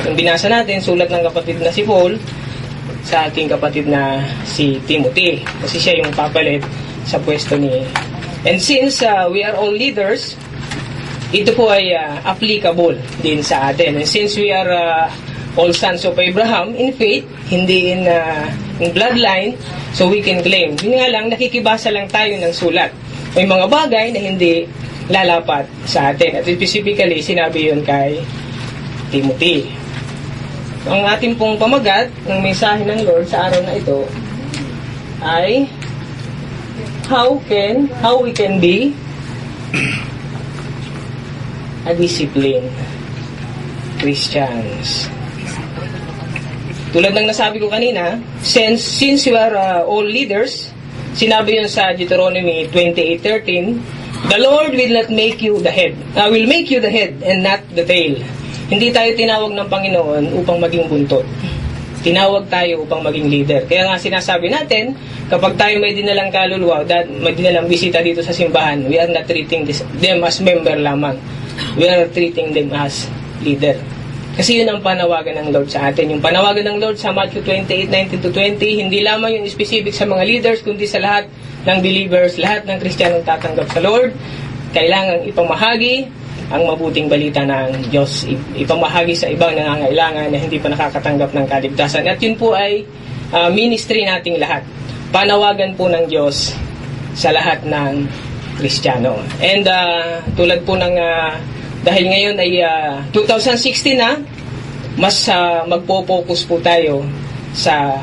Yung binasa natin, sulat ng kapatid na si Paul sa ating kapatid na si Timothy. Kasi siya yung papalit sa pwesto ni. And since we are all leaders, ito po ay applicable din sa atin. And since we are all sons of Abraham in faith, hindi in bloodline, so we can claim. Yun nga lang, nakikibasa lang tayo ng sulat. May mga bagay na hindi lalapat sa atin. At specifically, sinabi yun kay Timothy. Ang ating pong pamagat ng mensahe ng Lord sa araw na ito ay how we can be a disciplined Christians. Tulad ng nasabi ko kanina, since you are all leaders, sinabi yun sa Deuteronomy 28:13, the Lord will not make you the head. Will make you the head and not the tail. Hindi tayo tinawag ng Panginoon upang maging buntot. Tinawag tayo upang maging leader. Kaya nga sinasabi natin, kapag tayo may dinalang kaluluwa, may dinalang bisita dito sa simbahan, we are not treating them as member lamang. We are treating them as leader. Kasi yun ang panawagan ng Lord sa atin. Yung panawagan ng Lord sa Matthew 28:19-20, hindi lamang yung specific sa mga leaders, kundi sa lahat ng believers, lahat ng Kristiyanong tatanggap sa Lord. Kailangang ipamahagi ang mabuting balita ng Diyos. Ipamahagi sa ibang nangangailangan na hindi pa nakakatanggap ng kaligtasan. At yun po ay ministry nating lahat. Panawagan po ng Diyos sa lahat ng Kristiyano. And tulad po ng dahil ngayon ay 2016 na, mas magpo-focus po tayo sa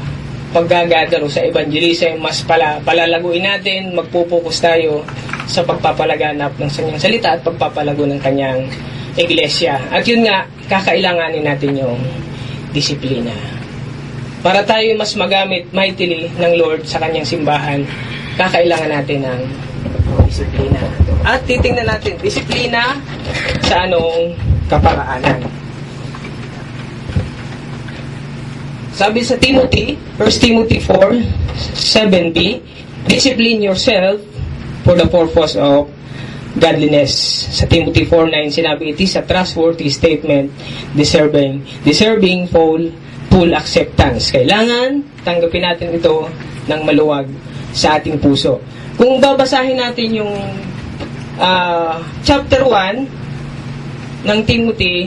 paggagather o sa evangelism. Mas palalaguin natin, magpo-focus tayo sa pagpapalaganap ng kanyang salita at pagpapalago ng kanyang iglesia. At yun nga, kakailanganin natin yung disiplina. Para tayo mas magamit mightily ng Lord sa kanyang simbahan, kakailangan natin ng disiplina. At titingnan natin, disiplina sa anong kaparaanan. Sabi sa Timothy, 1 Timothy 4:7b, discipline yourself for the purpose of godliness. Sa Timothy 4:9, sinabi, it is a trustworthy statement deserving full acceptance. Kailangan tanggapin natin ito ng maluwag sa ating puso. Kung babasahin natin yung chapter 1 ng Timothy,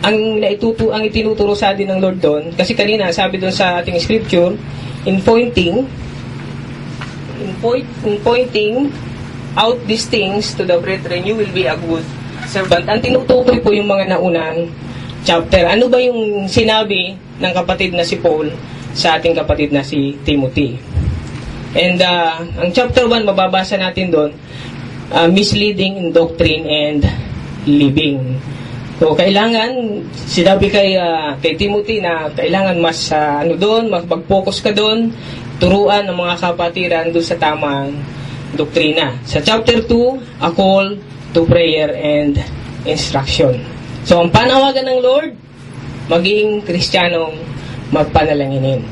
ang itinuturo sa atin ng Lord doon, kasi kanina sabi doon sa ating scripture, in pointing out these things to the brethren, you will be a good servant. Ang tinutukoy po yung mga naunang chapter. Ano ba yung sinabi ng kapatid na si Paul sa ating kapatid na si Timothy? And ang chapter 1, mababasa natin doon, misleading in doctrine and living. So, kailangan, sinabi kay Timothy na kailangan mas mag-focus ka doon, turuan ng mga kapatiran doon sa tamang doktrina. Sa chapter 2, a call to prayer and instruction. So, ang panawagan ng Lord, maging Kristiyanong magpanalanginin.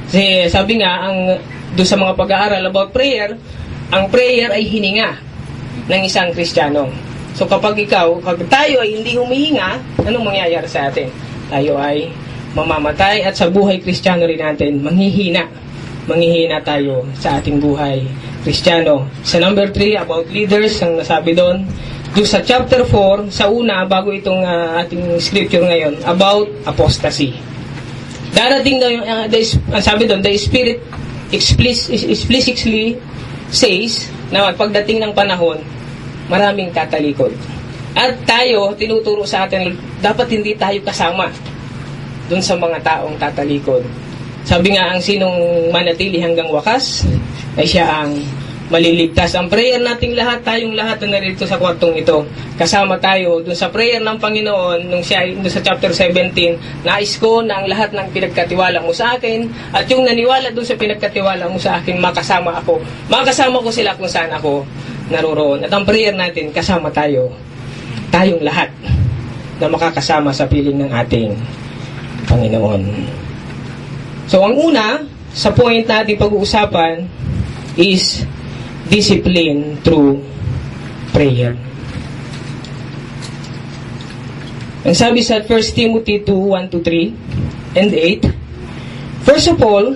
Kasi sabi nga, doon sa mga pag-aaral about prayer, ang prayer ay hininga ng isang Kristiyano. So kapag tayo ay hindi humihinga, anong mangyayari sa atin? Tayo ay mamamatay at sa buhay Kristiyano rin natin, manghihina tayo sa ating buhay Kristiyano. Sa number 3, about leaders, ang nasabi doon sa chapter 4, sa una, bago itong ating scripture ngayon, about apostasy. Darating daw yung, sabi doon, the Spirit explicitly says na pagdating ng panahon, maraming tatalikod. At tayo, tinuturo sa atin, dapat hindi tayo kasama dun sa mga taong tatalikod. Sabi nga, ang sinong manatili hanggang wakas, ay siya ang maliligtas. Ang prayer nating lahat, tayong lahat na narito sa kwartong ito, kasama tayo dun sa prayer ng Panginoon, dun sa chapter 17, nais ko na ang lahat ng pinagkatiwala mo sa akin, at yung naniwala dun sa pinagkatiwala mo sa akin, makasama ako. Makasama ko sila kung saan ako naroroon. At ang prayer natin, kasama tayong lahat na makakasama sa piling ng ating Panginoon. So, ang una, sa point natin pag-uusapan is discipline through prayer. Ang sabi sa 1 Timothy 2:1-3 and 8, first of all,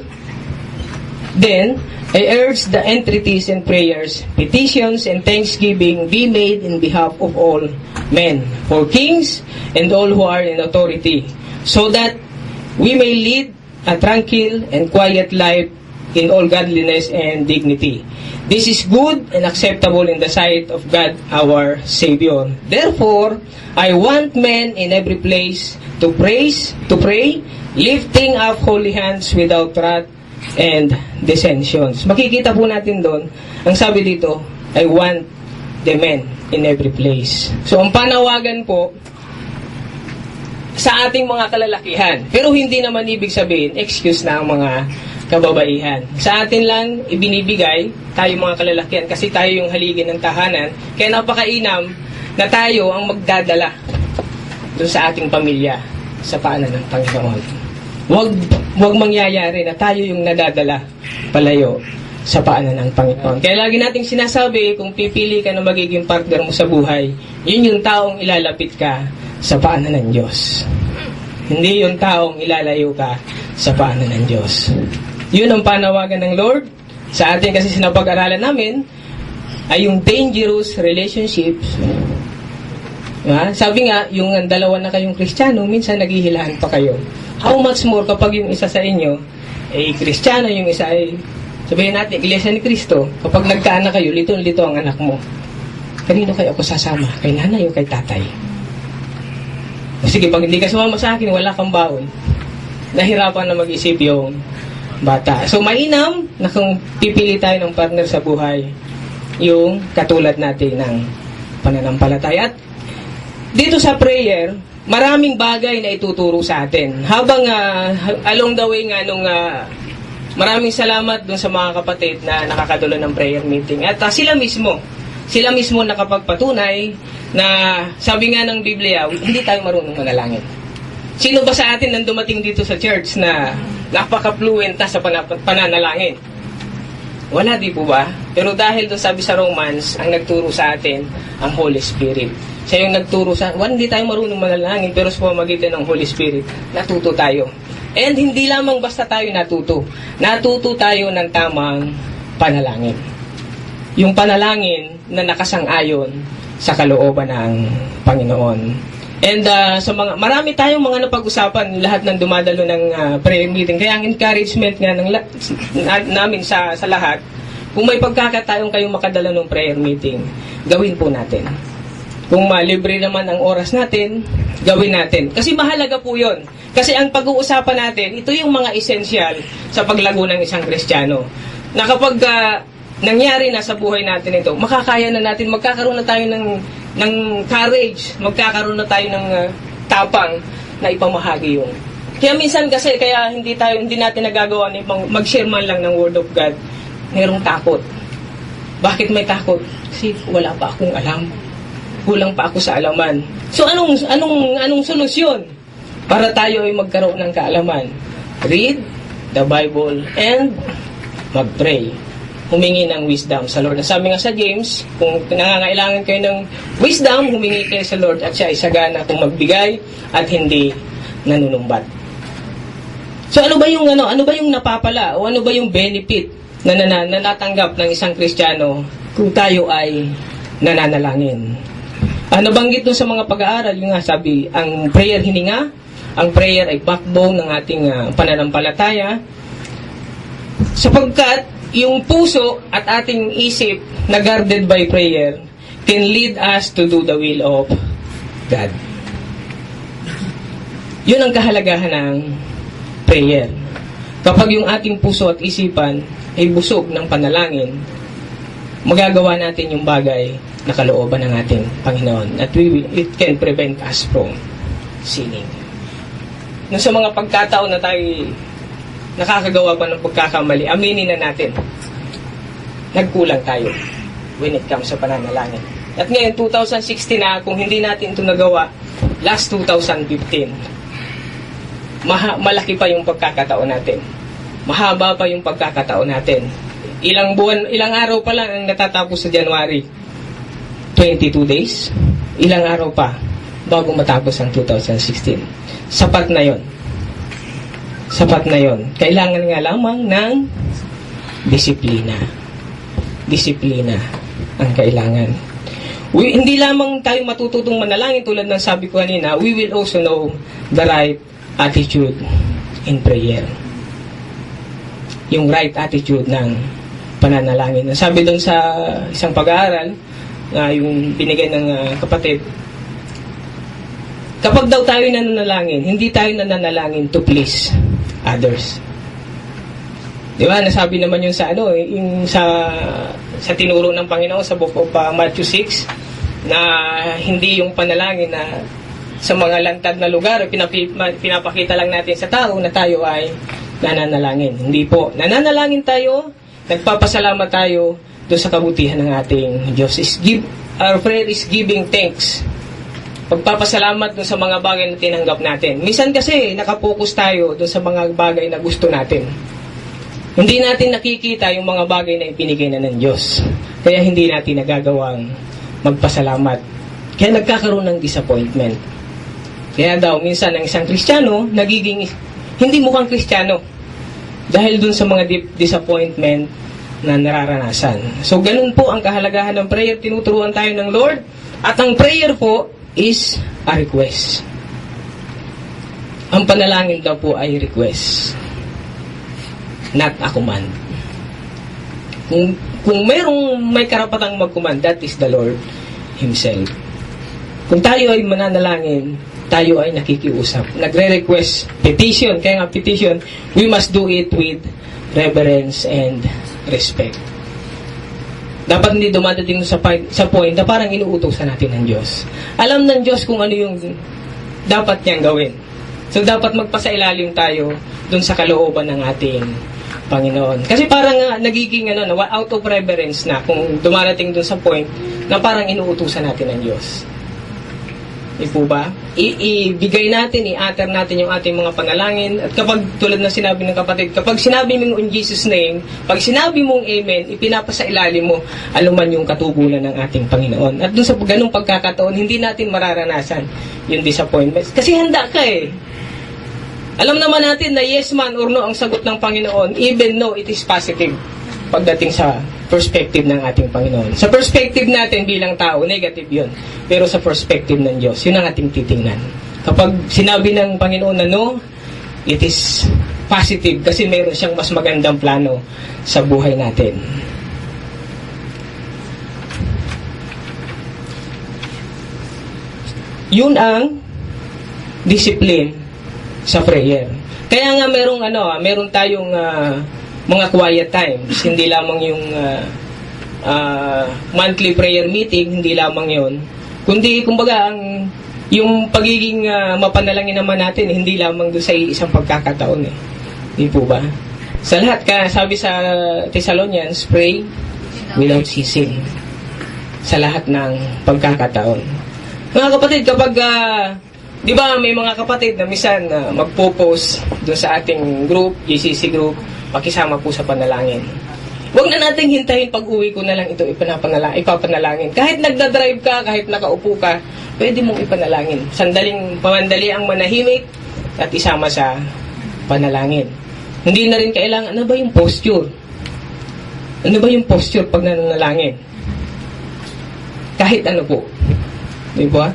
then, I urge the entreaties and prayers, petitions and thanksgiving be made in behalf of all men, for kings and all who are in authority, so that we may lead a tranquil and quiet life in all godliness and dignity. This is good and acceptable in the sight of God our Savior. Therefore, I want men in every place to pray, lifting up holy hands without wrath and dissensions. Makikita po natin doon, ang sabi dito, I want the men in every place. So, ang panawagan po sa ating mga kalalakihan, pero hindi naman ibig sabihin, excuse na ang mga kababaihan. Sa atin lang ibinibigay, tayo mga kalalakihan, kasi tayo yung haligi ng tahanan, kaya napakainam na tayo ang magdadala doon sa ating pamilya sa paanan ng Panginoon. Huwag mangyayari na tayo yung nadadala palayo sa paanan ng Panginoon. Kaya lagi nating sinasabi, kung pipili ka na magiging partner mo sa buhay, yun yung taong ilalapit ka sa paanan ng Diyos. Hindi yung taong ilalayo ka sa paanan ng Diyos. Yun ang panawagan ng Lord sa atin, kasi sinapag-aralan namin ay yung dangerous relationships. Sabi nga, yung dalawa na kayong Kristiyano, minsan naghihilahan pa kayo. How much more kapag yung isa sa inyo ay Kristiyano, yung isa ay, sabihin natin, Iglesia ni Cristo, kapag nagkaanak kayo, lito-lito ang anak mo. Kanino kayo ako sasama? Kay nanay o kay tatay? Sige, pag hindi ka sumama sa akin, wala kang baon. Nahirapan na mag-isip yung bata. So, mainam na kung pipili tayo ng partner sa buhay, yung katulad natin ng pananampalataya. At dito sa prayer, maraming bagay na ituturo sa atin. Habang along the way nga nung maraming salamat dun sa mga kapatid na nakakadulo ng prayer meeting. At sila mismo nakapagpatunay na sabi nga ng Biblia, hindi tayo marunong manalangin. Sino ba sa atin nang dumating dito sa church na napaka-fluent sa pananalangin? Wala, di po ba? Pero dahil doon sabi sa Romans, ang nagturo sa atin, ang Holy Spirit. Siya yung nagturo sa atin. Hindi tayo marunong manalangin, pero sa pamamagitan ng Holy Spirit, natuto tayo. And hindi lamang basta tayo natuto. Natuto tayo ng tamang panalangin. Yung panalangin na nakasang-ayon sa kalooban ng Panginoon. And marami tayong mga napag-usapan, lahat ng dumadalo ng prayer meeting. Kaya ang encouragement nga namin sa lahat, kung may pagkakataon kayong makadala ng prayer meeting, gawin po natin. Kung libre naman ang oras natin, gawin natin. Kasi mahalaga po yun. Kasi ang pag-uusapan natin, ito yung mga essential sa paglago ng isang Kristiyano. Na kapag nangyari na sa buhay natin ito, makakaya na natin, magkakaroon na tayo ng courage, magkakaroon na tayo ng tapang na ipamahagi yung. Kaya minsan kasi, kaya hindi natin nagagawa na mag-share man lang ng Word of God, mayroong takot. Bakit may takot? Kasi wala pa akong alam. Kulang pa ako sa alaman. So anong solusyon para tayo ay magkaroon ng kaalaman? Read the Bible and mag-pray. Humingi ng wisdom sa Lord. Sabi nga sa James, kung nangangailangan kayo ng wisdom, humingi kayo sa Lord at siya ay sagana kung magbigay at hindi nanunumbat. So ano ba yung napapala o ano ba yung benefit na natanggap ng isang Kristiyano kung tayo ay nananalangin? Nabanggit doon sa mga pag-aaral, yung nga sabi, ang prayer hininga, ang prayer ay backbone ng ating pananampalataya, sapagkat yung puso at ating isip na guarded by prayer can lead us to do the will of God. Yun ang kahalagahan ng prayer. Kapag yung ating puso at isipan ay busog ng panalangin, magagawa natin yung bagay na kalooban ng ating Panginoon. At it can prevent us from sinning. Nung sa mga pagkataon na tayo nakakagawa pa ng pagkakamali, aminin na natin, nagkulang tayo when it comes sa pananalangin. At ngayon, 2016 na, kung hindi natin ito nagawa, last 2015, malaki pa yung pagkakataon natin. Mahaba pa yung pagkakataon natin. Ilang araw pa lang ang natatapos sa January. 22 days. Ilang araw pa. bago matapos ang 2016. Sapat na yon. Sapat na yon. Kailangan nga lamang ng disiplina. Disiplina ang kailangan. Hindi lamang tayo matututong manalangin tulad ng sabi ko kanina, we will also know the right attitude in prayer. Yung right attitude ng pananalangin. Sabi doon sa isang pag-aaral, yung binigay ng kapatid, kapag daw tayo nananalangin, hindi tayo nananalangin to please others. Di ba? Nasabi naman yun sa yung sa tinuro ng Panginoon sa book of Matthew 6, na hindi yung panalangin na sa mga lantad na lugar pinapakita lang natin sa tao na tayo ay nananalangin. Hindi po. Nananalangin tayo, nagpapasalamat tayo doon sa kabutihan ng ating Diyos. Our prayer is giving thanks. Pagpapasalamat doon sa mga bagay na tinanggap natin. Minsan kasi nakapokus tayo doon sa mga bagay na gusto natin. Hindi natin nakikita yung mga bagay na ipinigay na ng Diyos. Kaya hindi natin nagagawang magpasalamat. Kaya nagkakaroon ng disappointment. Kaya daw, minsan ang isang Kristiyano, nagiging hindi mukhang Kristiyano. Dahil dun sa mga disappointment na nararanasan. So, ganun po ang kahalagahan ng prayer. Tinuturuan tayo ng Lord. At ang prayer po is a request. Ang panalangin daw po ay request. Not a command. Kung may karapatang mag-command, that is the Lord Himself. Kung tayo ay mananalangin, tayo ay nakikiusap. Nagre-request, petition, kaya nga petition, we must do it with reverence and respect. Dapat hindi dumadating sa point na parang inuutosan natin ng Diyos. Alam ng Diyos kung ano yung dapat niyang gawin. So, dapat magpasailalim tayo dun sa kalooban ng ating Panginoon. Kasi parang nagiging out of reverence na kung dumarating dun sa point na parang inuutusan natin ng Diyos. Di po ba? Ibigay natin, i-utter natin yung ating mga panalangin. At kapag, tulad na sinabi ng kapatid, kapag sinabi mong in Jesus' name, pag sinabi mong amen, ipinapasailalim mo aluman yung katugunan ng ating Panginoon. At dun sa ganung pagkakataon, hindi natin mararanasan yung disappointment. Kasi handa ka eh. Alam naman natin na yes man or no ang sagot ng Panginoon, even though it is positive pagdating sa perspective ng ating Panginoon. Sa perspective natin bilang tao, negative yun. Pero sa perspective ng Diyos, yun ang ating titingnan. Kapag sinabi ng Panginoon na no, it is positive kasi mayroon siyang mas magandang plano sa buhay natin. Yun ang discipline sa prayer. Kaya nga meron tayong mga quiet times, hindi lamang yung monthly prayer meeting, hindi lamang yon. Kundi kumbaga yung pagiging mapanalangin naman natin, hindi lamang doon sa isang pagkakataon eh. Hindi po ba? Sa lahat sabi sa Thessalonians, pray without ceasing. Sa lahat ng pagkakataon. Mga kapatid, kapag di ba may mga kapatid na minsan magpo-post doon sa ating group, GCC group, pakisama po sa panalangin. Huwag na nating hintayin pag-uwi ko na lang ito ipapanalangin. Kahit nagdadrive ka, kahit nakaupo ka, pwede mong ipanalangin. Pamandali ang manahimik at isama sa panalangin. Hindi na rin kailangan, ano ba yung posture? Ano ba yung posture pag nananalangin? Kahit ano po. Di ba?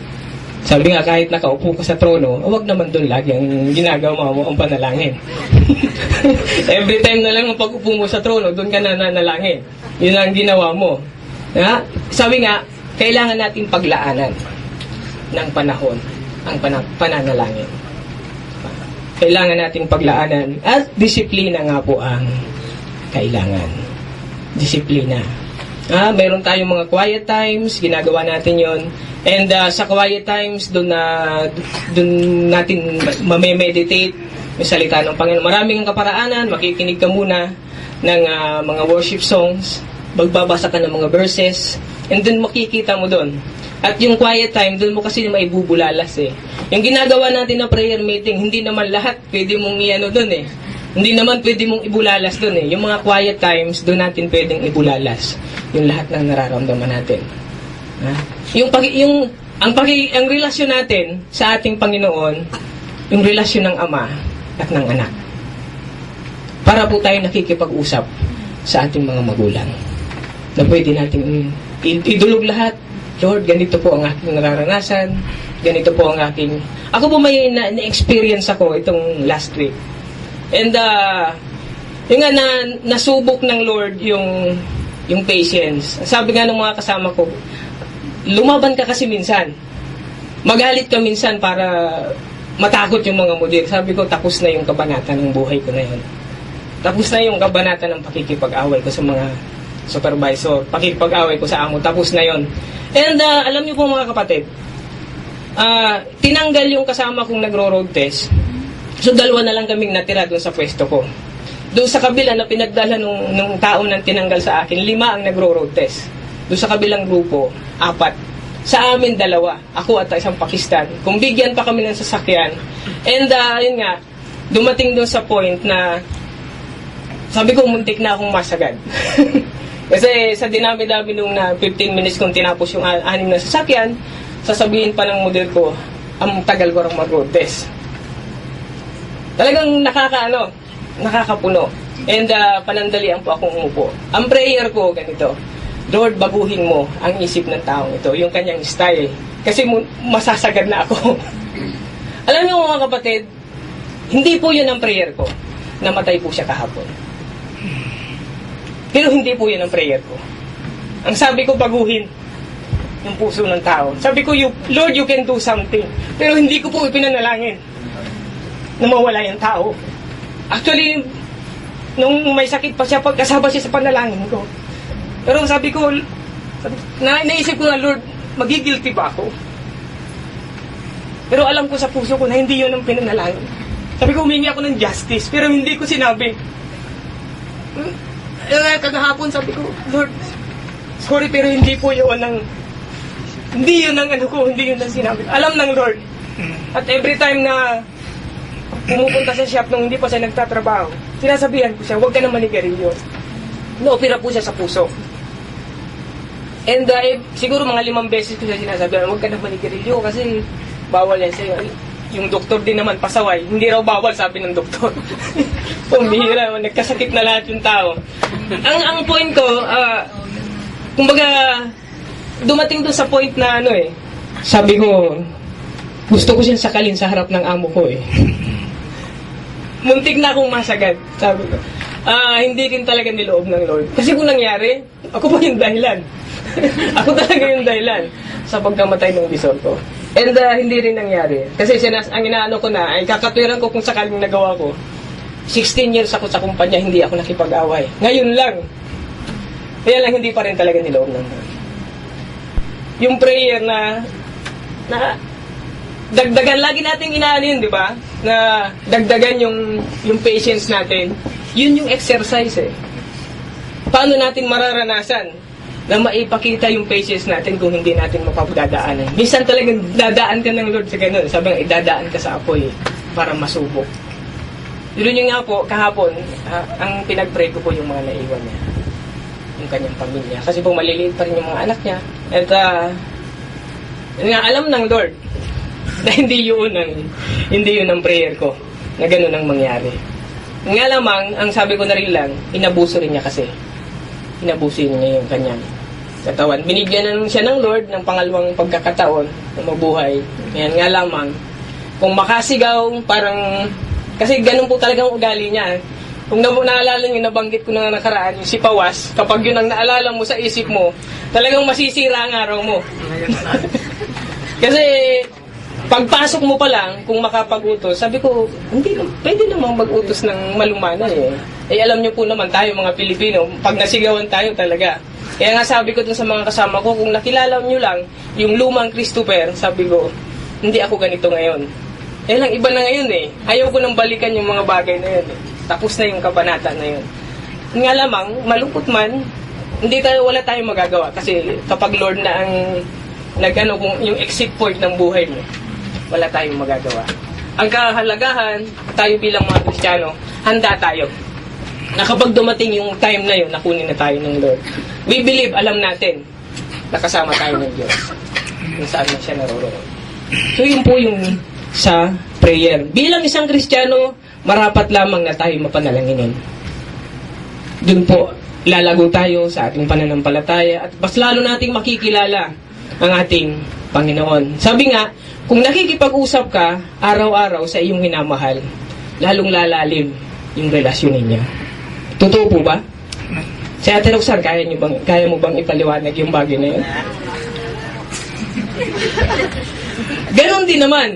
Sabi nga, kahit nakaupo ka sa trono, huwag naman doon lagi ang ginagawa mo ang panalangin. Every time na lang ang pag-upo mo sa trono, doon ka nananalangin. Yun ang ginawa mo. Sabi nga, kailangan natin paglaanan ng panahon ang pananalangin. Kailangan nating paglaanan at disiplina nga po ang kailangan. Disiplina. Meron tayong mga quiet times, ginagawa natin yon. And sa quiet times, doon natin mamemeditate yung salita ng Panginoon. Maraming kaparaanan, makikinig ka muna ng mga worship songs, magbabasa ka ng mga verses, and then makikita mo doon. At yung quiet time, doon mo kasi maibubulalas eh. Yung ginagawa natin na prayer meeting, hindi naman lahat pwede mong doon eh. Hindi naman pwede mong ibulalas doon eh. Yung mga quiet times, doon natin pwedeng ibulalas yung lahat ng nararamdaman natin. Yung ang relasyon natin sa ating Panginoon, yung relasyon ng Ama at ng Anak. Para po tayo nakikipag-usap sa ating mga magulang. Na pwede natin idulog lahat. Lord, ganito po ang aking nararanasan. Ganito po ang aking... Ako po may na-experience ako itong last week. And, yung nga nasubok ng Lord yung patience. Sabi nga ng mga kasama ko, lumaban ka kasi minsan. Magalit ka minsan para matakot yung mga mudir. Sabi ko, tapos na yung kabanata ng buhay ko na yun. Tapos na yung kabanata ng pakikipag-away ko sa mga supervisor. Pakikipag-away ko sa amo. Tapos na yun. And alam niyo po mga kapatid, tinanggal yung kasama kong nagro-road test. So, 2 na lang kaming natira doon sa pwesto ko. Doon sa kabila na pinagdala nung tao nang tinanggal sa akin, 5 ang nagro-road test. Doon sa kabilang grupo, 4. Sa amin, 2. Ako at isang Pakistan. Kung bigyan pa kami ng sasakyan. And, yun nga, dumating doon sa point na sabi ko, muntik na akong masagad. Kasi sa dinami-dami nung na 15 minutes kung tinapos yung 6 na sasakyan, sasabihin pa ng model ko, ang tagal ko rin mag-road test. Talagang nakakapuno. And panandalian po akong umupo. Ang prayer ko, ganito, Lord, baguhin mo ang isip ng taong ito, yung kanyang style. Kasi masasagad na ako. Alam niyo mga kapatid, hindi po yun ang prayer ko. Namatay po siya kahapon. Pero hindi po yun ang prayer ko. Ang sabi ko, baguhin yung puso ng tao. Sabi ko, Lord, you can do something. Pero hindi ko po ipinanalangin na mawala yung tao. Actually, nung may sakit pa siya, kasama siya sa panalangin ko. Pero sabi ko, naisip ko na, Lord, magigilty pa ako. Pero alam ko sa puso ko na hindi yun ang pinanalangin. Sabi ko, humingi ako ng justice, pero hindi ko sinabi. Kagahapon sabi ko, Lord, sorry pero hindi po yun ang hindi yun ang sinabi. Alam ng Lord. At every time na pumupunta sa shop nung hindi pa siya nagtatrabaho, sinasabihan ko siya, huwag ka na manigarilyo. Naopera po siya sa puso. And siguro mga 5 beses ko siya sinasabihan, huwag ka na manigarilyo kasi bawal yan sa'yo. Yung doktor din naman pasaway, hindi raw bawal sabi ng doktor. Pumihira, nagkasakit na lahat yung tao. Ang point ko, kumbaga, dumating doon sa point na sabi ko, gusto ko siyang sakalin sa harap ng amo ko Muntik na akong masagad, sabi ko. Hindi rin talaga niloob ng Lord. Kasi kung nangyari, ako pa yung dahilan. Ako talaga yung dahilan sa pagkamatay ng bisor ko. And hindi rin nangyari. Kasi ang inaano ko na, ay kakatwiran ko kung sakaling nagawa ko. 16 years ako sa kumpanya, hindi ako nakipag-away. Ngayon lang. Kaya lang hindi pa rin talaga niloob ng Lord. Yung prayer na dagdagan, lagi nating inaano yun, di ba? Na dagdagan yung patience natin. Yun yung exercise Paano natin mararanasan na maipakita yung patience natin kung hindi natin mapapagdadaanan. Minsan talagang dadaan ka ng Lord sa ganun. Sabi nga, idadaan ka sa apoy para masubok. Yun yung nga po, kahapon, ang pinag-pray ko po yung mga naiwan niya. Yung kanyang pamilya. Kasi po maliliit pa rin yung mga anak niya. At yun nga, alam ng Lord na hindi yun ang prayer ko na ganun ang mangyari. Nga lamang, ang sabi ko na rin lang, inabuso rin niya kasi. Inabuso niya yung kanyang katawan. Binigyan na siya ng Lord ng pangalawang pagkakataon na mabuhay. Ngayon nga lamang, kung makasigaw, parang, kasi ganun po talagang ugali niya. Kung naalala niyo, nabanggit ko na nakaraan, yung si Pawas, kapag yun ang naalala mo sa isip mo, talagang masisira ang araw mo. Kasi, pagpasok mo pa lang, kung makapag-utos, sabi ko, hindi, pwede namang mag-utos ng malumana alam niyo po naman tayo mga Pilipino, pag nasigawan tayo talaga. Kaya nga sabi ko dun sa mga kasama ko, kung nakilala niyo lang yung lumang Christopher, sabi ko, hindi ako ganito ngayon. Lang, iba na ngayon Ayaw ko nang balikan yung mga bagay na yun Tapos na yung kabanata na yun. Nga lamang, malungkot man, wala tayong magagawa. Kasi kapag Lord na ang kung yung exit point ng buhay mo, wala tayong magagawa. Ang kahalagahan, tayo bilang mga Kristiyano, handa tayo. Na kapag dumating yung time na yun, nakunin na tayo ng Lord. We believe, alam natin, nakasama tayo ng Diyos. kung saan man siya naroroon. So yun po yung sa prayer. Bilang isang Kristiyano, marapat lamang na tayo mapanalanginin. Doon po, lalago tayo sa ating pananampalataya at mas lalo nating makikilala ang ating Panginoon. Sabi nga, kung nakikipag-usap ka araw-araw sa iyong hinamahal, lalong lalalim yung relasyon ninyo. Totoo po ba? Si Ate Roxanne, kaya mo bang ipaliwanag yung bagay na yun? Ganon din naman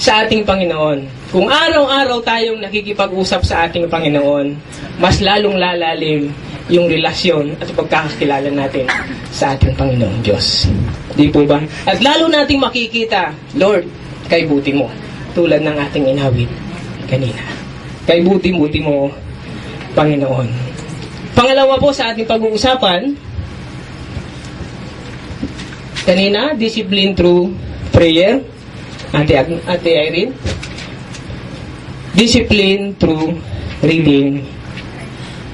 sa ating Panginoon. Kung araw-araw tayong nakikipag-usap sa ating Panginoon, mas lalong lalalim yung relasyon at pagkakakilala natin sa ating Panginoong Diyos. Di po ba? At lalo nating makikita, Lord, kay buti mo. Tulad ng ating inawit kanina. Kay buti-buti mo, Panginoon. Pangalawa po sa ating pag-uusapan, kanina, discipline through prayer. Ate Irene. Discipline through reading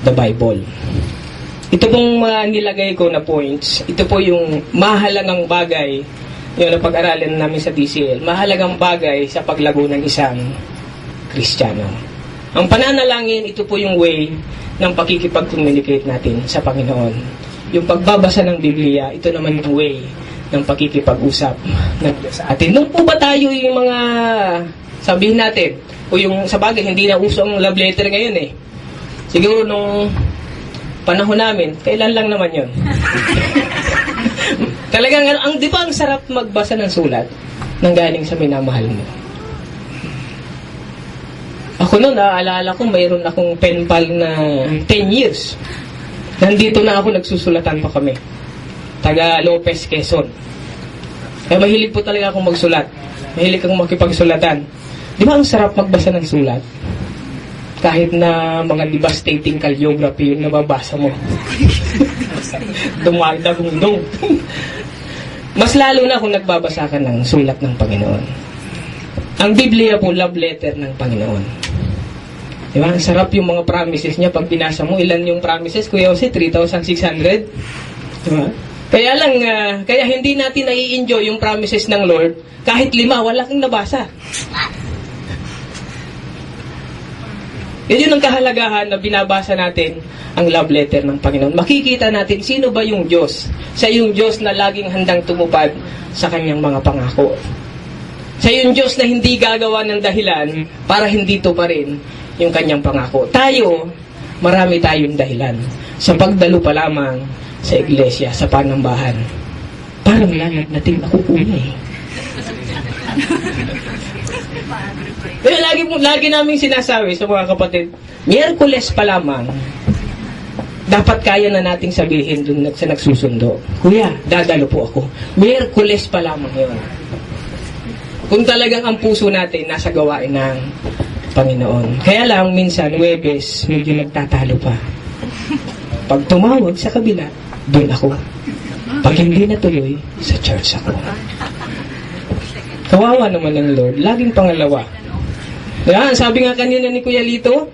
the Bible. Ito pong mga nilagay ko na points, ito po yung mahalagang bagay yung napag-aralan namin sa DCL. Mahalagang bagay sa paglago ng isang Kristiyano. Ang pananalangin, ito po yung way ng pakikipag-communicate natin sa Panginoon. Yung pagbabasa ng Biblia, ito naman yung way ng pakikipag-usap ng Diyos sa atin. Nung po ba tayo yung mga, sabihin natin, o yung sa bagay, hindi na uso ang love letter ngayon eh. Siguro nung panahon namin, kailan lang naman yun. Talagang, di ba ang sarap magbasa ng sulat nang galing sa minamahal mo? Ako noon, naaalala ko, mayroon akong pen pal na 10 years. Nandito na ako, nagsusulatan pa kami. Taga Lopez, Quezon. Kaya mahilig po talaga akong magsulat. Mahilig akong makipagsulatan. Di ba ang sarap magbasa ng sulat? Kahit na mga devastating calligraphy yung nababasa mo. Dumadagundong. Mas lalo na kung nagbabasa ka ng sulat ng Panginoon. Ang Biblia po, love letter ng Panginoon. Di ba? Ang sarap yung mga promises niya. Pag binasa mo, ilan yung promises? Kuya Jose, 3,600? Di ba? Kaya lang, kaya hindi natin nai-enjoy yung promises ng Lord. Kahit 5, wala kang nabasa. Yun ang kahalagahan na binabasa natin ang love letter ng Panginoon. Makikita natin sino ba yung Diyos. Sa yung Diyos na laging handang tumupad sa kanyang mga pangako. Sa yung Diyos na hindi gagawa ng dahilan para hindi to pa rin yung kanyang pangako. Tayo, marami tayong dahilan. Sa pagdalo pa lamang sa iglesia, sa panambahan. Parang natin nakukuha eh. Pero lagi namin sinasabi sa mga kapatid, Miyerkules pa lamang, dapat kaya na nating sabihin dun sa nagsusundo, Kuya, dadalo po ako. Miyerkules pa lamang yun. Kung talagang ang puso natin nasa gawain ng Panginoon. Kaya lang, minsan, Huwebes, medyo nagtatalo pa. Pag tumawag sa kabila, dun ako. Pag hindi natuloy, sa church ako. Kawawa naman ng Lord, laging pangalawa. Yan, sabi nga kanina ni Kuya Lito,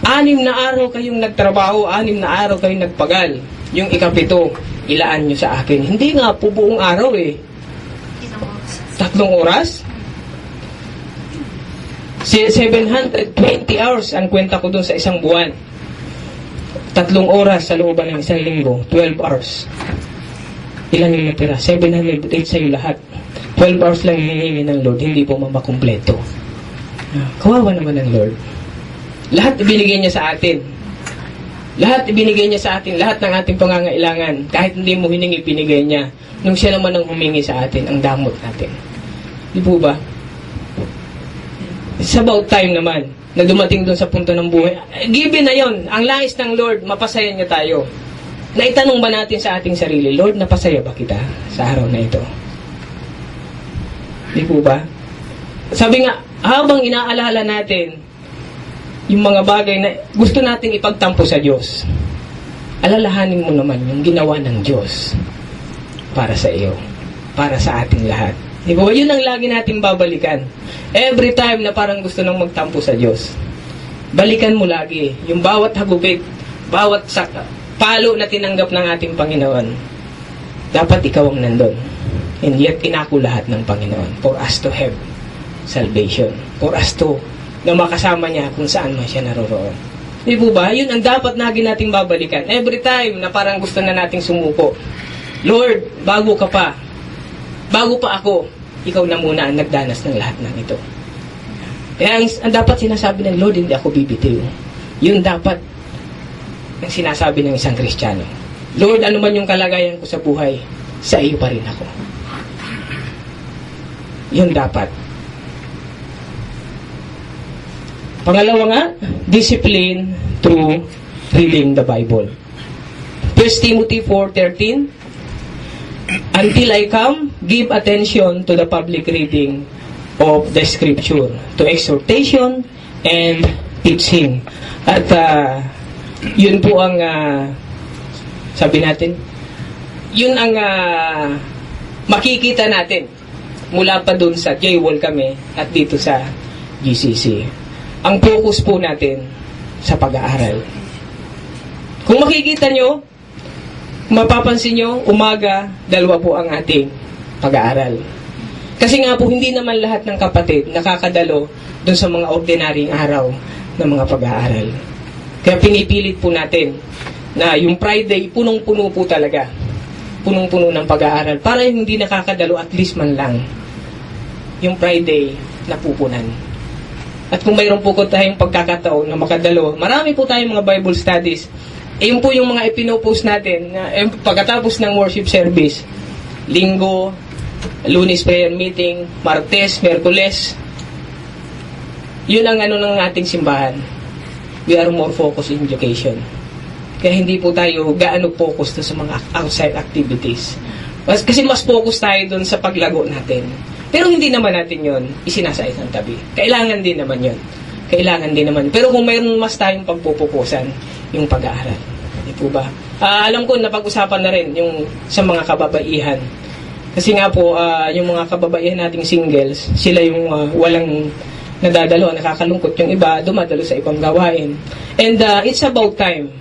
6 na araw kayong nagtrabaho, 6 na araw kayong nagpagal. Yung ika-7, ilaan nyo sa akin. Hindi nga po buong araw eh. 3 oras? 720 hours ang kwenta ko dun sa isang buwan. 3 oras sa looban ng isang linggo, 12 hours. Ilan yung natira? 708 sa'yo lahat. 12 hours lang hinihingi ng Lord, hindi po mamakumpleto. Kawawa naman ng Lord. Lahat ibinigay niya sa atin. Lahat ibinigay niya sa atin, lahat ng ating pangangailangan. Kahit hindi mo hiningi, binigay niya. Nung siya naman ang humingi sa atin, ang damot natin. Di po ba? It's about time naman na dumating doon sa punto ng buhay. Given na yon, ang lais ng Lord, mapasaya niya tayo. Naitanong ba natin sa ating sarili, Lord, napasaya ba kita sa araw na ito? Di po ba? Sabi nga, habang inaalala natin yung mga bagay na gusto nating ipagtampo sa Diyos, alalahanin mo naman yung ginawa ng Diyos para sa iyo, para sa ating lahat. Di ba? Yun ang lagi nating babalikan. Every time na parang gusto nang magtampo sa Diyos, balikan mo lagi yung bawat hagupit, bawat palo na tinanggap ng ating Panginoon. Dapat ikaw ang nandun. And yet, inako lahat ng Panginoon for us to have salvation. For us to na makasama niya kung saan man siya naroroon. Di po ba? Yun ang dapat lagi nating babalikan. Every time na parang gusto na nating sumuko. Lord, bago ka pa. Bago pa ako, ikaw na muna ang nagdanas ng lahat ng ito. Kaya ang dapat sinasabi ng Lord, hindi ako bibitiw. Yun dapat ang sinasabi ng isang Kristiyano. Lord, ano man yung kalagayan ko sa buhay, sa iyo pa rin ako. Yun dapat. Pangalawa nga, discipline through reading the Bible. 1 Timothy 4:13, until I come, give attention to the public reading of the Scripture, to exhortation and teaching. At yun po ang sabi natin, yun ang makikita natin mula pa dun sa J-Wall kami at dito sa GCC. Ang focus po natin sa pag-aaral. Kung makikita nyo, mapapansin nyo, umaga, dalawa po ang ating pag-aaral. Kasi nga po, hindi naman lahat ng kapatid nakakadalo dun sa mga ordinaryong araw ng mga pag-aaral. Kaya pinipilit po natin na yung Friday, punong-puno po talaga. Punong-puno ng pag-aaral. Para hindi nakakadalo, at least man lang, yung Friday napupunan. At kung mayroon po tayong pagkakataon na makadalo, marami po tayong mga Bible studies. Yun po yung mga ipinopost natin na pagkatapos ng worship service. Linggo, Lunes prayer meeting, Martes, Merkules. Yun ang ng ating simbahan. We are more focused in education. Kaya hindi po tayo gaano focus sa mga outside activities. Kasi mas focus tayo dun sa paglago natin. Pero hindi naman natin yun isinasait ng tabi. Kailangan din naman yun. Kailangan din naman. Pero kung mayroon mas tayong pagpupukusan, yung pag-aaral. Hindi po ba? Alam ko, napag-usapan na rin yung sa mga kababaihan. Kasi nga po, yung mga kababaihan nating singles, sila yung walang nadadalo, nakakalungkot. Yung iba, dumadalo sa ibang gawain. And it's about time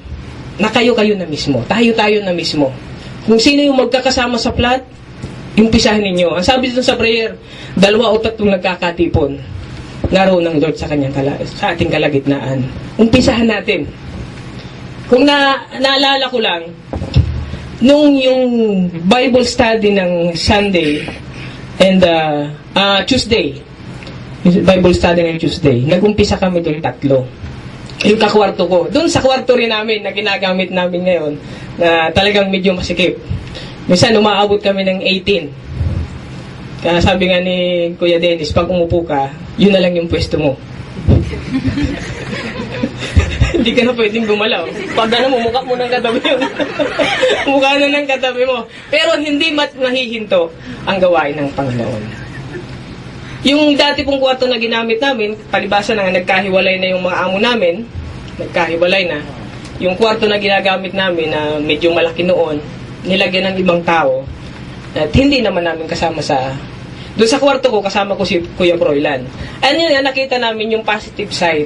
na kayo-kayo na mismo. Tayo-tayo na mismo. Kung sino yung magkakasama sa plot, umpisahan ninyo. Ang sabi dito sa prayer, 2 o 3 nagkakatipon. Naroon ng Lord sa kanyang sa ating kalagitnaan. Umpisahan natin. Kung naalala ko lang, nung yung Bible study ng Sunday and Tuesday, Bible study ng Tuesday, nag-umpisa kami doon 3. Yung kakwarto ko. Doon sa kwarto rin namin na ginagamit namin ngayon, na talagang medyo masikip. Minsan, umaabot kami ng 18. Kaya sabi nga ni Kuya Dennis, pag umupo ka, yun na lang yung pwesto mo. Hindi ka na pwedeng gumalaw. Pag mukha mo ng katabi yun. Mukha na ng katabi mo. Pero hindi mahihinto ang gawain ng Panginoon. Yung dati pong kwarto na ginamit namin, palibasa na nagkahiwalay na yung mga amo namin, nagkahiwalay na. Yung kwarto na ginagamit namin na medyo malaki noon, nilagyan ng ibang tao at hindi naman namin kasama sa doon sa kwarto ko, kasama ko si Kuya Froilan. Ano yun, nakita namin yung positive side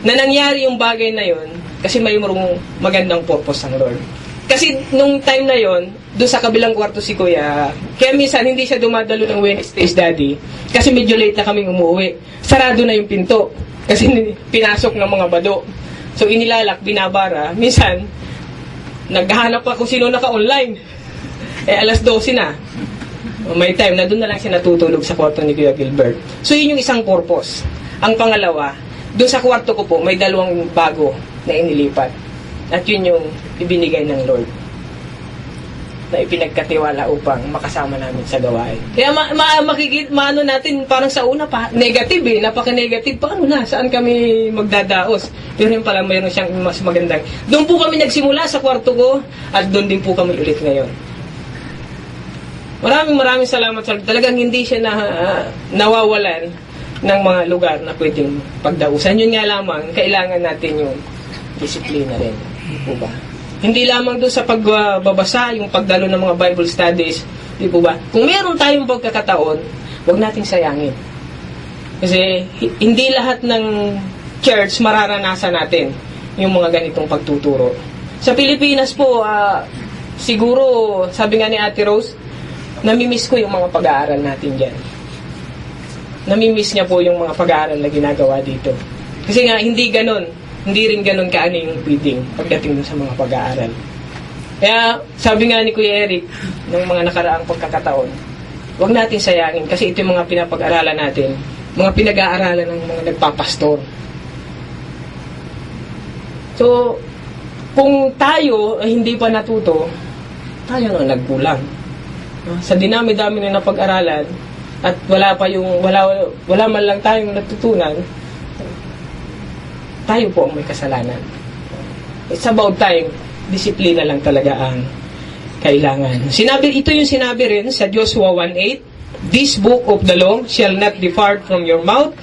na nangyari yung bagay na yun kasi mayroong magandang purpose ng Lord. Kasi nung time na yon, doon sa kabilang kwarto si Kuya, kaya minsan hindi siya dumadalo ng Wednesdays, Daddy, kasi medyo late na kaming umuwi. Sarado na yung pinto kasi pinasok ng mga bado. So inilalak, binabara. Minsan, naghahanap pa kung sino naka-online. Alas 12 na. May time na doon na lang siya natutulog sa kwarto ni Kuya Gilbert. So yun yung isang purpose. Ang pangalawa, doon sa kwarto ko po, may 2 bago na inilipat. At yun yung ibinigay ng Lord na ipinagkatiwala upang makasama namin sa gawain. Kaya maano natin, parang sa una pa, negative napaka-negative. Paano na? Saan kami magdadaos? Pero yun pala, mayroon siyang mas magandang. Doon po kami nagsimula sa kwarto ko at doon din po kami ulit ngayon. Maraming salamat sa Lord. Talagang hindi siya nawawalan ng mga lugar na pwedeng pagdausan. Yun nga lamang, kailangan natin yung disiplina rin. Di po ba? Hindi lamang doon sa pagbabasa, yung pagdalo ng mga Bible studies, di po ba? Kung meron tayong pagkakataon, huwag nating sayangin. Kasi hindi lahat ng church mararanasan natin yung mga ganitong pagtuturo. Sa Pilipinas po, siguro, sabi nga ni Ate Rose, namimiss ko yung mga pag-aaral natin dyan. Namimiss niya po yung mga pag-aaral na ginagawa dito. Kasi nga, hindi rin ganun kaano yung reading pagdating dun sa mga pag-aaral. Kaya, sabi nga ni Kuya Eric, ng mga nakaraang pagkakataon, huwag natin sayangin kasi ito yung mga pinapag-aralan natin, mga pinag-aaralan ng mga nagpapastor. So, kung tayo ay hindi pa natuto, tayo na nagkulang. Sa dinami-dami na napag-aralan, at wala man lang tayong natutunan, tayo po ang may kasalanan. It's about time, disiplina lang talaga ang kailangan. Ito yung sinabi rin sa Joshua 1:8, "This book of the law shall not depart from your mouth,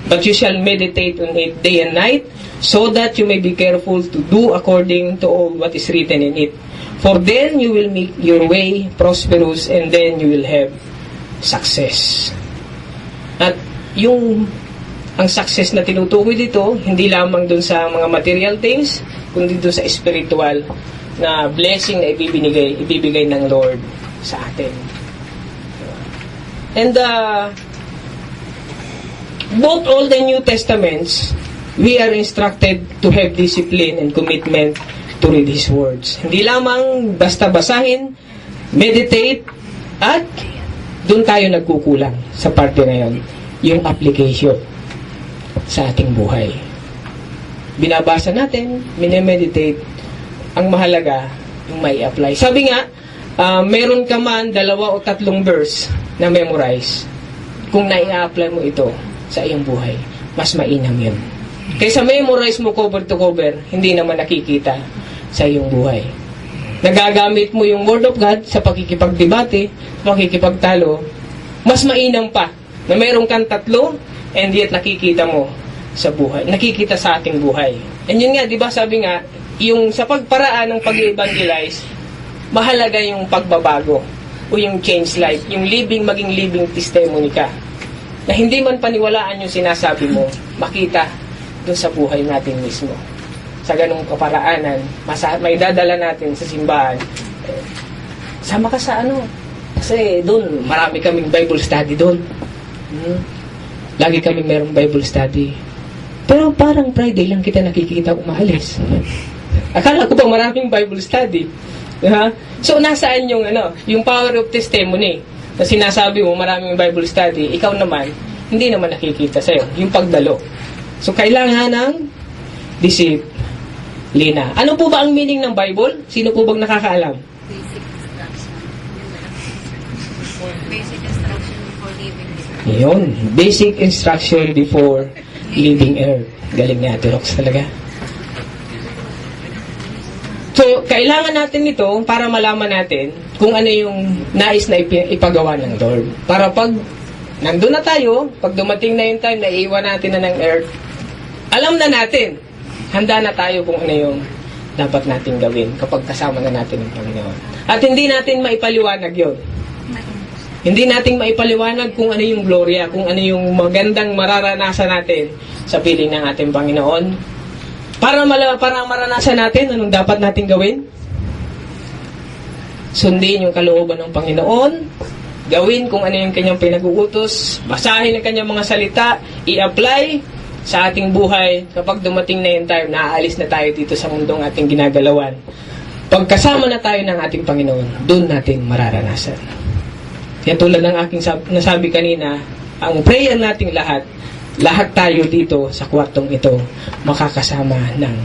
but you shall meditate on it day and night, so that you may be careful to do according to all what is written in it. For then you will make your way prosperous, and then you will have success." At ang success na tinutukoy dito, hindi lamang dun sa mga material things, kundi dun sa spiritual na blessing na ibibigay ng Lord sa atin. And both Old and New Testaments, we are instructed to have discipline and commitment to read His words. Hindi lamang basta basahin, meditate, at doon tayo nagkukulang sa parte na yun, yung application sa ating buhay. Binabasa natin, minemeditate, ang mahalaga, yung may apply. Sabi nga, meron ka man 2 o 3 verse na memorize, kung nai-apply mo ito sa iyong buhay, mas mainam yun. Kaysa memorize mo cover to cover, hindi naman nakikita sa iyong buhay. Nagagamit mo yung Word of God sa pakikipagdebate, pakikipagtalo, mas mainam pa na meron kang 3 and yet nakikita mo sa buhay, nakikita sa ating buhay. And yun nga, di ba sabi nga, yung sa pagparaan ng pag-evangelize, mahalaga yung pagbabago o yung change life, yung maging living testimony ka. Na hindi man paniwalaan yung sinasabi mo, makita doon sa buhay natin mismo. Sa ganung kaparaanan, may dadala natin sa simbahan. Sama ka sa kasi doon, marami kaming Bible study doon. Lagi kaming merong Bible study. Pero parang Friday lang kita nakikita umaalis. Akala ko ba maraming Bible study? So, nasaan yung power of testimony na sinasabi mo maraming Bible study, ikaw naman, hindi naman nakikita sa'yo. Yung pagdalo. So, kailangan ng disiplina. Ano po ba ang meaning ng Bible? Sino po bang nakakaalam? Basic instruction before leaving earth. Yun. Basic instruction before leaving earth. Galing ni Ate Rox talaga. So, kailangan natin ito para malaman natin kung ano yung nais na ipagawa ng Lord. Para pag nandun na tayo, pag dumating na yung time na iiwan natin na ng earth, alam na natin, handa na tayo kung ano yung dapat natin gawin kapag kasama na natin ang Panginoon. At hindi natin maipaliwanag yun. Hindi natin maipaliwanag kung ano yung gloria, kung ano yung magandang mararanasan natin sa piling ng ating Panginoon. Para maranasan natin, anong dapat natin gawin? Sundin yung kalooban ng Panginoon, gawin kung ano yung kanyang pinag-uutos, basahin ang kanyang mga salita, i-apply sa ating buhay. Kapag dumating na yung time, naaalis na tayo dito sa mundong ating ginagalawan. Pagkasama na tayo ng ating Panginoon, doon natin mararanasan. Kaya tulad ng aking nasabi kanina, ang prayer nating lahat tayo dito sa kwartong ito makakasama ng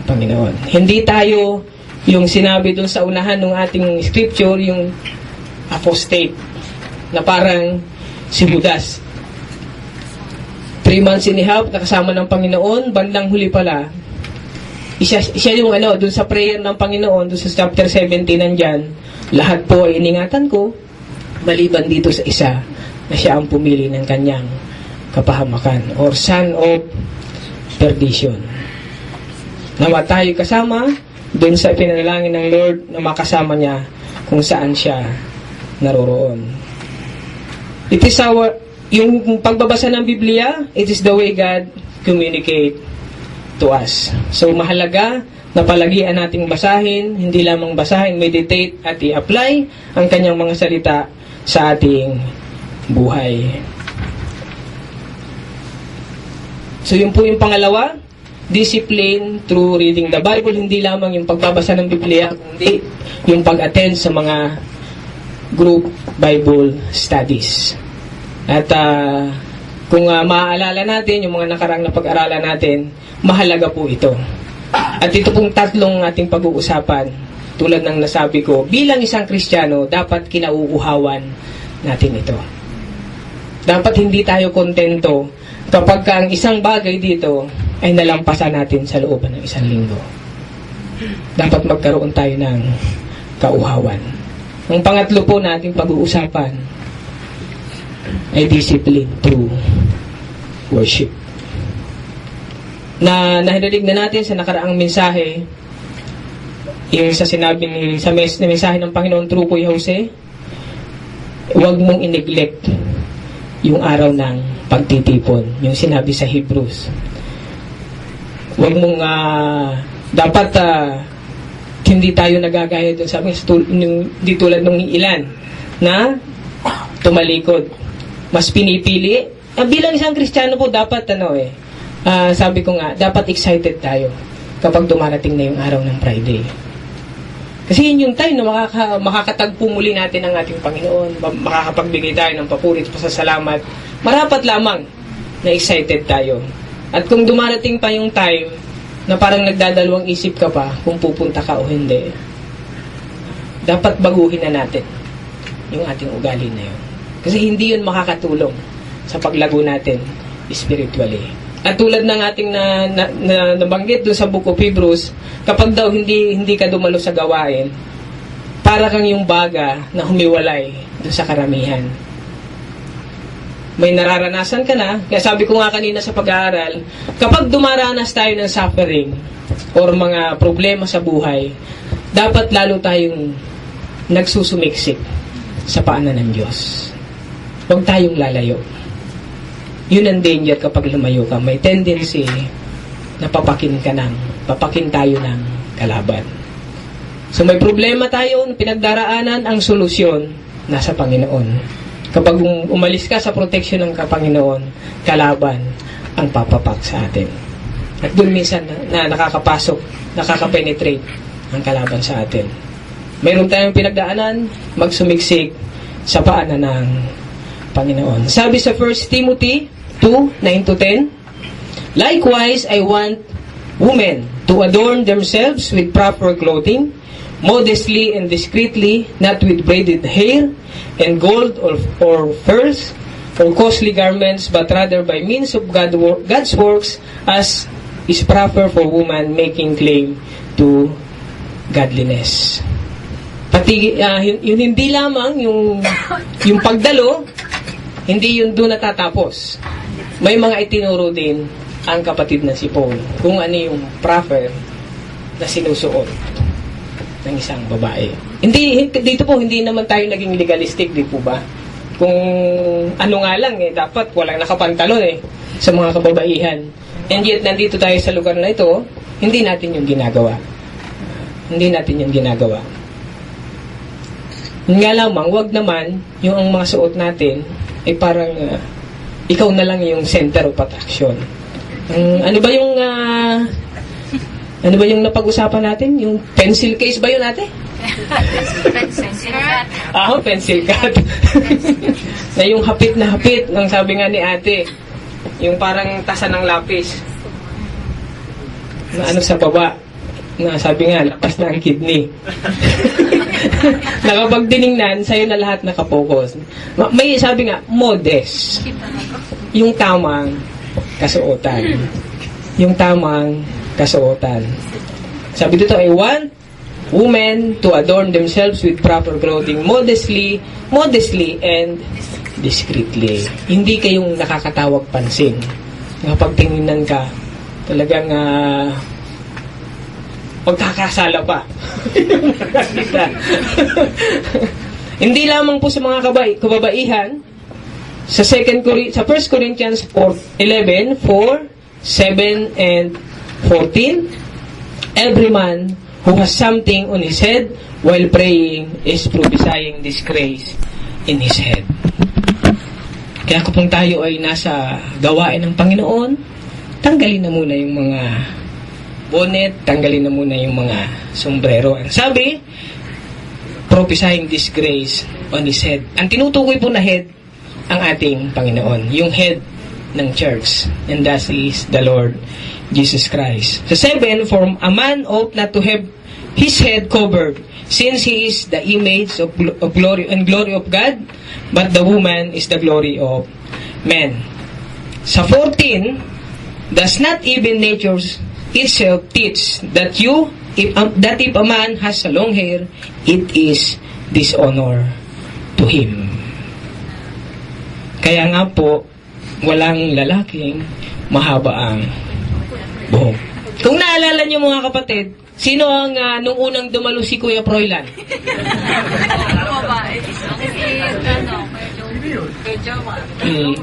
Panginoon. Hindi tayo yung sinabi doon sa unahan ng ating scripture, yung apostate, na parang si Judas. 3 months and a half, nakasama ng Panginoon, bandang huli pala, siya yung doon sa prayer ng Panginoon, doon sa chapter 17 nandyan, lahat po ay iningatan ko, maliban dito sa isa, na siya ang pumili ng kanyang kapahamakan or son of perdition. Nawa tayo kasama doon sa pinanalangin ng Lord na makasama niya kung saan siya naroroon. It is yung pagbabasa ng Biblia, it is the way God communicate to us. So mahalaga na palagian nating basahin, hindi lamang basahin, meditate at i-apply ang kanyang mga salita sa ating buhay. So yun po yung pangalawa, discipline through reading the Bible, hindi lamang yung pagbabasa ng Biblia, kundi yung pag-attend sa mga group Bible studies. At kung maaalala natin, yung mga nakarang na pag-aralan natin, mahalaga po ito. At ito pong tatlong ating pag-uusapan, tulad ng nasabi ko, bilang isang Kristiyano, dapat kinauuhawan natin ito. Dapat hindi tayo kontento kapag ang isang bagay dito ay nalampasan natin sa looban ng isang linggo. Dapat magkaroon tayo ng kauhawan. Ang pangatlo po nating pag-uusapan ay discipline through worship. Nahirinig na natin sa nakaraang mensahe, yung sa sinabi sa mensahe ng Panginoon through Kuya Jose, huwag mong i-neglect yung araw ng pagtitipon, yung sinabi sa Hebrews. Huwag mong dapat hindi tayo nagagaya doon, sabi di tulad ng ilan na tumalikod, mas pinipili. Bilang isang Kristiyano po dapat sabi ko nga, dapat excited tayo kapag dumarating na yung araw ng Friday. Kasi yun yung time na makakatagpo muli natin ang ating Panginoon, makakapagbigay tayo ng papuri at pasasalamat. Marapat lamang na excited tayo. At kung dumarating pa yung time na parang nagdadalawang isip ka pa kung pupunta ka o hindi, dapat baguhin na natin yung ating ugali na yun. Kasi hindi yun makakatulong sa paglago natin spiritually. At tulad ng ating nabanggit doon sa Book of Hebrews, kapag daw hindi ka dumalo sa gawain, para kang yung baga na humiwalay doon sa karamihan. May nararanasan ka na, kaya sabi ko nga kanina sa pag-aaral, kapag dumaranas tayo ng suffering or mga problema sa buhay, dapat lalo tayong nagsusumiksik sa paanan ng Diyos. Huwag tayong lalayo. Yun ang danger kapag lumayo ka. May tendency na papakin tayo ng kalaban. So may problema tayo, pinagdaraanan, ang solusyon nasa Panginoon. Kapag umalis ka sa protection ng Panginoon, kalaban ang papapak sa atin. At doon minsan na nakakapasok, nakakapenetrate ang kalaban sa atin. Mayroon tayong pinagdaanan, magsumiksik sa paanan ng Panginoon. Sabi sa 1 Timothy 2:9-10, likewise, I want women to adorn themselves with proper clothing, modestly and discreetly, not with braided hair and gold or pearls or costly garments, but rather by means of God's works, as is proper for woman making claim to godliness. Pati yun hindi lamang yung pagdalo, hindi yun doon natatapos. May mga itinuro din ang kapatid na si Paul kung ano yung proper na sinusuot ng isang babae. Dito po hindi naman tayo naging legalistic, di po ba? Kung ano nga lang dapat walang nakapantalon sa mga kababaihan. And yet nandito tayo sa lugar na ito, hindi natin yung ginagawa. Hindi natin yung ginagawa. Nga lamang, wag naman yung ang mga suot natin ay parang ikaw na lang yung center of attraction. Ano ba yung napag-usapan natin? Yung pencil case ba yun ate? Pencil cut. Pencil cut. Na yung hapit na hapit, ang sabi nga ni ate, yung parang tasa ng lapis. Na ano sa baba, na sabi nga, lapas na ang kidney. Na kapag diningnan, sa'yo na lahat nakapokus. May sabi nga, modest. Yung tamang kasuotan. Yung tamang kasuotan. Sabi dito, I want women to adorn themselves with proper clothing, modestly and discreetly. Hindi kayong nakakatawag pansin. Kapag tingnan ka, talagang magkakasala pa. Hindi lamang po sa mga kababaihan, sa 1 Corinthians 11:4, 7 and 14, every man who has something on his head while praying is prophesying disgrace in His head. Kaya kung tayo ay nasa gawain ng Panginoon, tanggalin na muna yung mga bonnet, tanggalin na muna yung mga sombrero. Ang sabi, prophesying this grace on His head. Ang tinutukoy po na head, ang ating Panginoon. Yung head ng church. And that is the Lord Jesus Christ. Sa 7, for a man ought not to have his head covered, since he is the image of glory and glory of God, but the woman is the glory of man. Sa 14, does not even nature itself teach that if a man has a long hair, it is dishonor to him. Kaya nga po, walang lalaking mahaba ang buhok. Kung naalala niyo mga kapatid, sino ang nung unang dumalo si Kuya Froilan?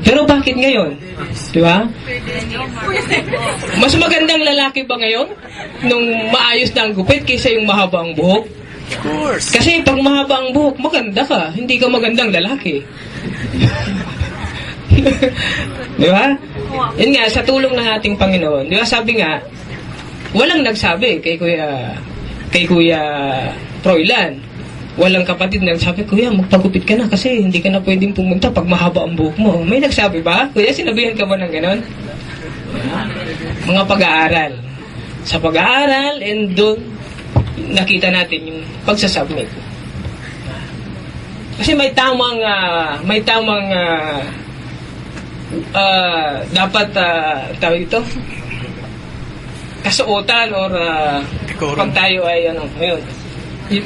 Pero bakit ngayon? Di ba? Mas magandang lalaki ba ngayon? Nung maayos na ang gupit kaysa yung mahaba ang buhok? Of course. Kasi pag mahaba ang buhok, maganda ka. Hindi ka magandang lalaki. Di ba? Yun nga, sa tulong ng ating Panginoon. Di ba sabi nga, walang nagsabi kay Kuya Froilan. Walang kapatid na nagsabi, Kuya, magpagupit ka na kasi hindi ka na pwedeng pumunta pag mahaba ang buhok mo. May nagsabi ba? Kuya, sinabihan ka ba ng ganon? Mga pag-aaral. Sa pag-aaral, and doon, nakita natin yung pagsasubmit. Kasi may tamang dapat tawag ito kasuotan or pag tayo ay ngayon.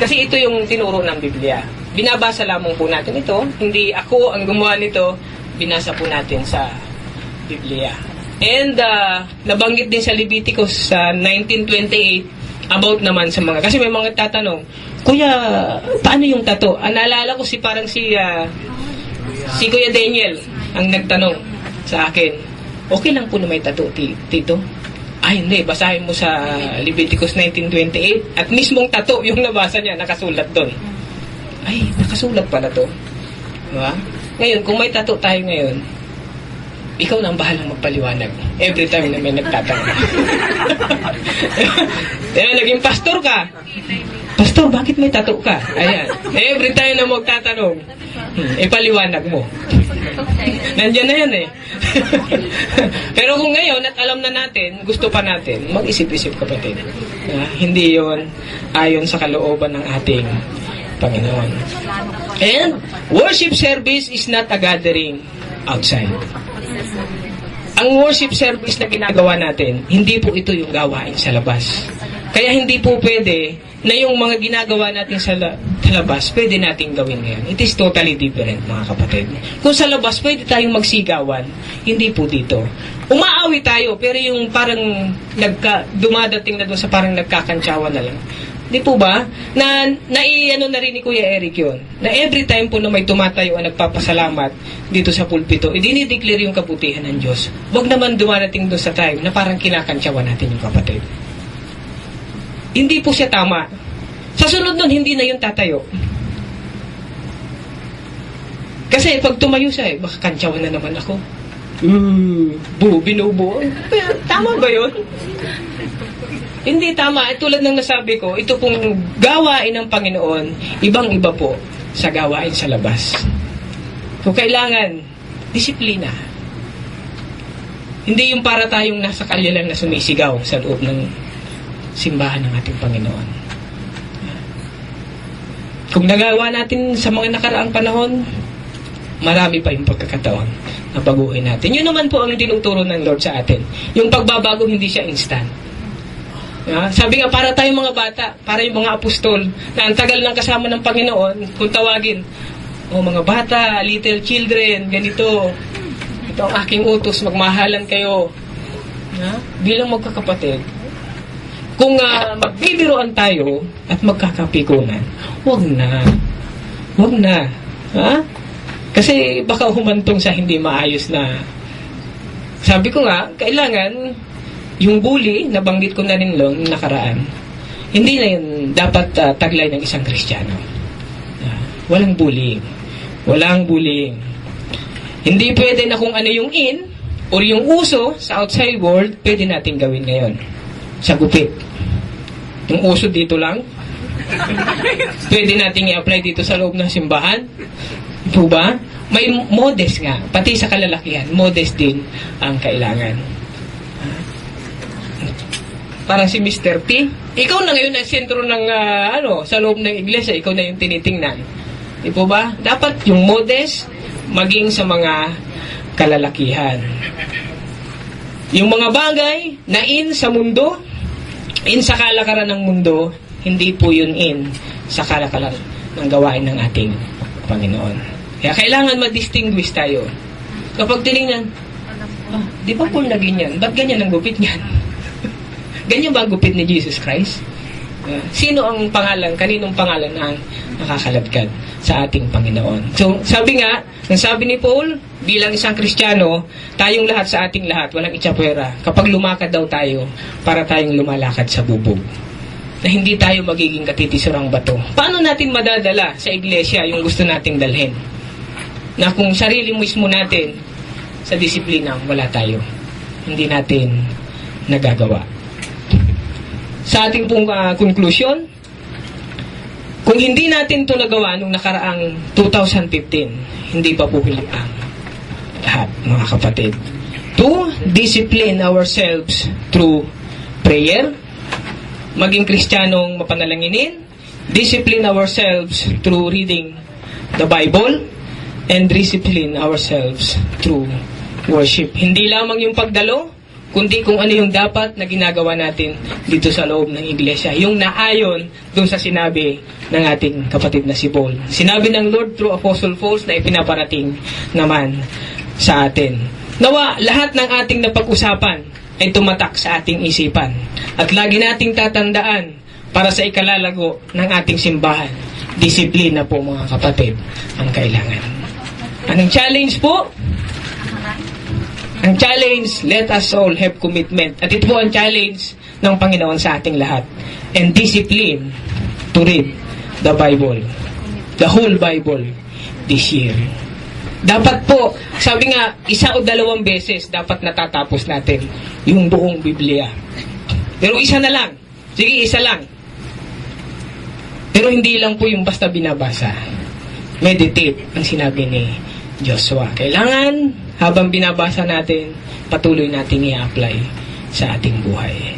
Kasi ito yung tinuro ng Biblia. Binabasa lamang po natin ito. Hindi ako ang gumawa nito. Binasa po natin sa Biblia. And nabanggit din sa Leviticus sa 19:28 about naman sa mga, kasi may mga tatanong, Kuya, paano yung tato? Naalala ko parang si Kuya Daniel ang nagtanong sa akin, okay lang po na may tato, Tito? Ay, hindi. Basahin mo sa Leviticus 19:28 at mismong tato yung nabasa niya, nakasulat doon. Ay, nakasulat pala to. Diba? Ngayon, kung may tato tayo ngayon, ikaw na ang bahalang magpaliwanag every time na may nagtatanong. Naging pastor ka. Pastor, bakit may tato ka? Ayan. Every time na magtatanong, ipaliwanag mo. Nandiyan na yan eh. Pero kung ngayon at alam na natin, gusto pa natin, mag-isip-isip kapatid. Hindi yon ayon sa kalooban ng ating Panginoon. And worship service is not a gathering outside. Ang worship service na ginagawa natin, hindi po ito yung gawain sa labas. Kaya hindi po pwede na yung mga ginagawa natin sa labas, pwede nating gawin ngayon. It is totally different, mga kapatid. Kung sa labas, pwede tayong magsigawan, hindi po dito. Umaawi tayo, pero yung parang dumadating na doon sa parang nagkakantsawan na lang. Di po ba? Na rin ni Kuya Eric yun. Na every time po na may tumatayo ang nagpapasalamat dito sa pulpito, dinideclare yung kabutihan ng Diyos. Huwag naman dumarating doon sa time na parang kinakantsawan natin yung kapatid. Hindi po siya tama. Sa sunod nun, hindi na yung tatayo. Kasi pag tumayo siya, baka kantsawan na naman ako. Binubuo. Tama ba yun? Hindi tama. Tulad ng nasabi ko, ito pong gawain ng Panginoon, ibang-iba po sa gawain sa labas. Kung kailangan, disiplina. Hindi yung para tayong nasa kalye lang na sumisigaw sa loob ng simbahan ng ating Panginoon. Kung nagawa natin sa mga nakaraang panahon, marami pa yung pagkakataon na baguhin natin. Yun naman po ang tinuturo ng Lord sa atin. Yung pagbabago, hindi siya instant. Sabi nga, para tayong mga bata, para yung mga apostol, na ang tagal ng kasama ng Panginoon, kung tawagin, mga bata, little children, ganito, ito ang aking utos, magmahalan kayo. Bilang magkakapatid, kung magbibiroan tayo at magkakapikunan, huwag na. Huwag na. Kasi baka humantong sa hindi maayos na. Sabi ko nga, kailangan yung bully, nabanggit ko na rin lang nakaraan, hindi na yun dapat taglay ng isang Kristiyano. Walang bullying. Walang bullying. Hindi pwede na kung ano yung in or yung uso sa outside world, pwede natin gawin ngayon. Sa gupit. Yung uso dito lang, pwede natin i-apply dito sa loob ng simbahan. Po ba? May modest nga. Pati sa kalalakihan, modest din ang kailangan. Parang si Mr. T. Ikaw na ngayon ang sentro ng sa loob ng iglesia, ikaw na yung tinitingnan. Di po ba? Dapat yung modest maging sa mga kalalakihan. Yung mga bagay na in sa mundo, in sa kalakaran ng mundo, hindi po yun in sa kalakaran ng gawain ng ating Panginoon. Kaya kailangan ma-distinguish tayo. Kapag tinignan, di ba Paul na ganyan? Ba't ganyan ang gupit niyan? Ganyan ba ang gupit ni Jesus Christ? Sino ang pangalan, kaninong pangalan ang nakakalagkad sa ating Panginoon? So, sabi nga, ang sabi ni Paul, bilang isang Kristiyano, tayong lahat sa ating lahat, walang itsapwera. Kapag lumakad daw tayo, para tayong lumalakad sa bubog. Na hindi tayo magiging katitisurang bato. Paano natin madadala sa iglesia yung gusto nating dalhin? Na kung sarili mismo natin sa disiplina, wala tayo. Hindi natin nagagawa. Sa ating pong conclusion, kung hindi natin ito nagawa nung nakaraang 2015, hindi pa po huli ang lahat, mga kapatid. To discipline ourselves through prayer, maging Kristiyanong mapanalanginin, discipline ourselves through reading the Bible, and discipline ourselves through worship. Hindi lamang yung pagdalo, kundi kung ano yung dapat na ginagawa natin dito sa loob ng iglesia. Yung naayon dun sa sinabi ng ating kapatid na si Paul. Sinabi ng Lord through Apostle Paul na ipinaparating naman sa atin. Nawa, lahat ng ating napag-usapan ay tumatak sa ating isipan. At lagi nating tatandaan para sa ikalalago ng ating simbahan. Disiplina po mga kapatid ang kailangan. Anong challenge po? Ang challenge, let us all have commitment. At ito po ang challenge ng Panginoon sa ating lahat. And discipline to read the Bible. The whole Bible this year. Dapat po, sabi nga, 1 o 2 beses dapat natatapos natin yung buong Biblia. Pero isa na lang. Sige, isa lang. Pero hindi lang po yung basta binabasa. Meditate ang sinabi ni Joshua. Kailangan, habang binabasa natin, patuloy natin i-apply sa ating buhay.